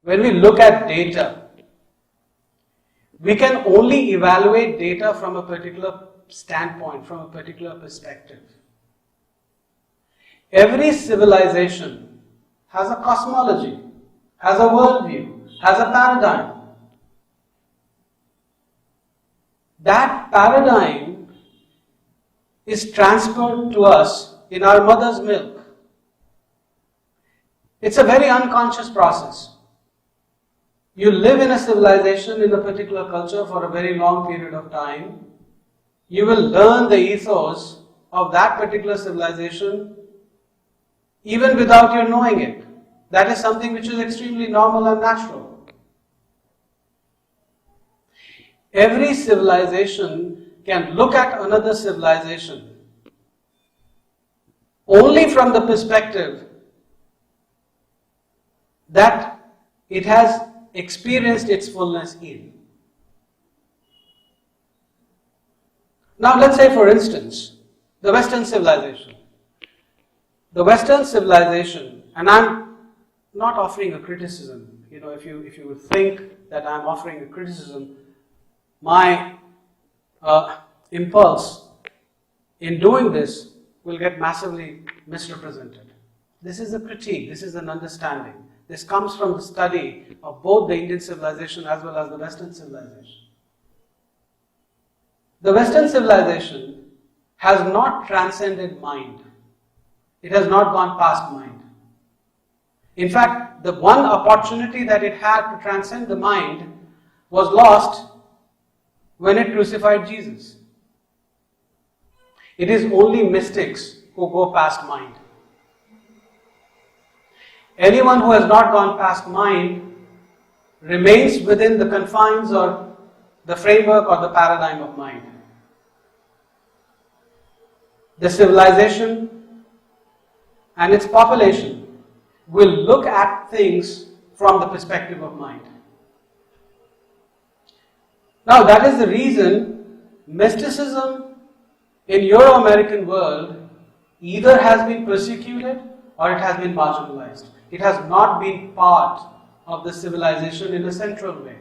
when we look at data, we can only evaluate data from a particular standpoint, from a particular perspective. Every civilization has a cosmology, has a worldview, has a paradigm. That paradigm is transferred to us in our mother's milk. It's a very unconscious process. You live in a civilization, in a particular culture for a very long period of time. You will learn the ethos of that particular civilization even without your knowing it. That is something which is extremely normal and natural. Every civilization can look at another civilization only from the perspective that it has experienced its fullness in. Now let's say, for instance, the Western civilization. The Western civilization, and I'm not offering a criticism. If you would think that I'm offering a criticism, my impulse in doing this will get massively misrepresented. This is a critique, this is an understanding. This comes from the study of both the Indian civilization as well as the Western civilization. The Western civilization has not transcended mind. It has not gone past mind. In fact, the one opportunity that it had to transcend the mind was lost when it crucified Jesus. It is only mystics who go past mind. Anyone who has not gone past mind remains within the confines or the framework or the paradigm of mind. The civilization and its population will look at things from the perspective of mind. Now that is the reason mysticism in Euro-American world either has been persecuted or it has been marginalized. It has not been part of the civilization in a central way.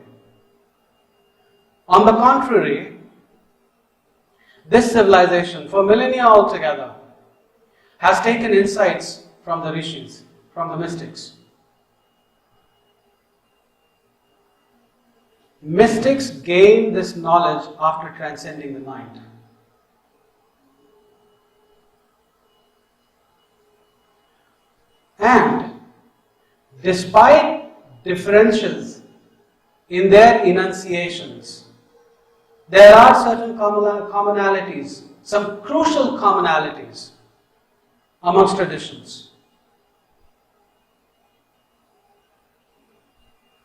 On the contrary, this civilization, for millennia altogether, has taken insights from the rishis, from the mystics. Mystics gain this knowledge after transcending the mind. And despite differences in their enunciations, there are certain commonalities, some crucial commonalities amongst traditions.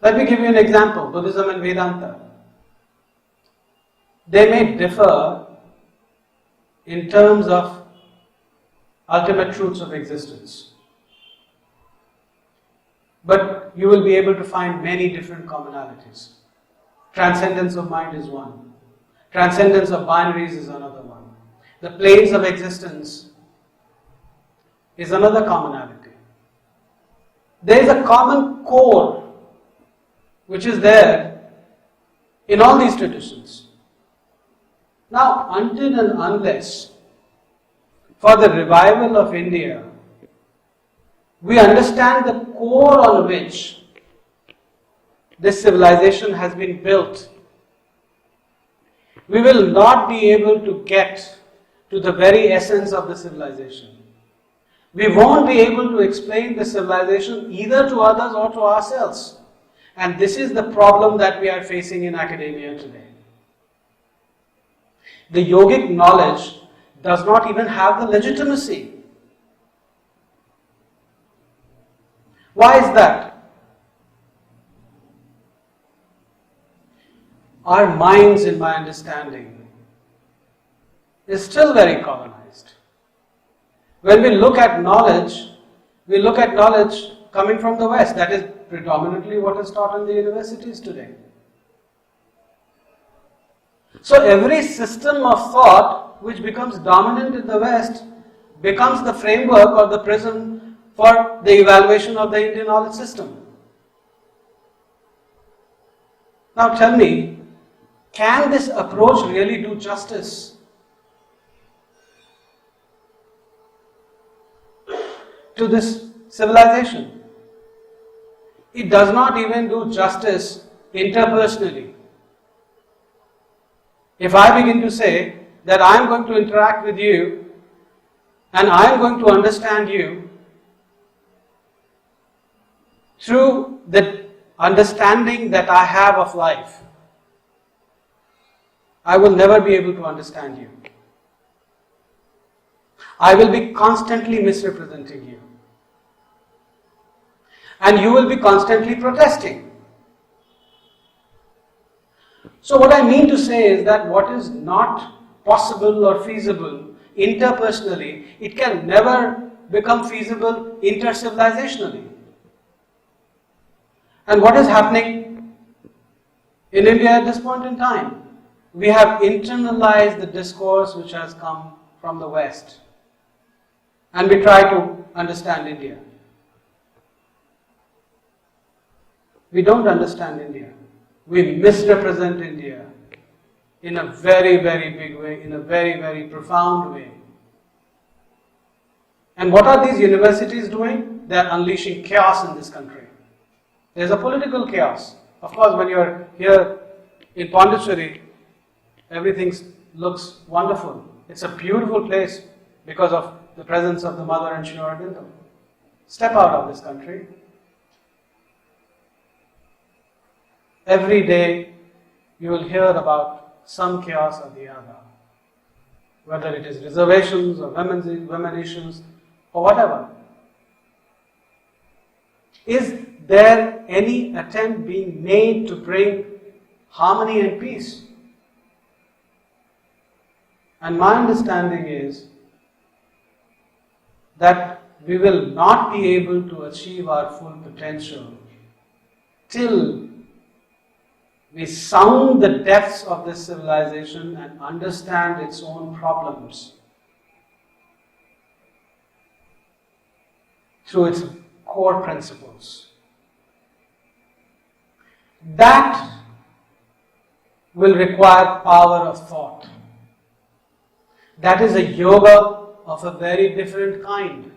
Let me give you an example, Buddhism and Vedanta. They may differ in terms of ultimate truths of existence, but you will be able to find many different commonalities. Transcendence of mind is one. Transcendence of binaries is another one. The planes of existence is another commonality. There is a common core which is there in all these traditions. Now, until and unless for the revival of India, we understand the core on which this civilization has been built, we will not be able to get to the very essence of the civilization. We won't be able to explain the civilization either to others or to ourselves. And this is the problem that we are facing in academia today. The yogic knowledge does not even have the legitimacy. Why is that? Our minds, in my understanding, is still very colonized. When we look at knowledge coming from the West. That is predominantly what is taught in the universities today. So every system of thought which becomes dominant in the West becomes the framework or the prism for the evaluation of the Indian knowledge system. Now tell me, can this approach really do justice to this civilization? It does not even do justice interpersonally. If I begin to say that I am going to interact with you and I am going to understand you through the understanding that I have of life, I will never be able to understand you. I will be constantly misrepresenting you. And you will be constantly protesting. So what I mean to say is that what is not possible or feasible interpersonally, it can never become feasible intercivilizationally. And what is happening in India at this point in time? We have internalized the discourse which has come from the West. And we try to understand India. We don't understand India. We misrepresent India in a very, very big way, in a very, very profound way. And what are these universities doing? They are unleashing chaos in this country. There's a political chaos. Of course, when you're here in Pondicherry, everything looks wonderful. It's a beautiful place because of the presence of the Mother and Sri Aurobindo. Step out of this country. Every day you will hear about some chaos or the other. Whether it is reservations or women issues or whatever. Is there any attempt being made to bring harmony and peace? And my understanding is that we will not be able to achieve our full potential till we sound the depths of this civilization and understand its own problems through its core principles. That will require power of thought. That is a yoga of a very different kind.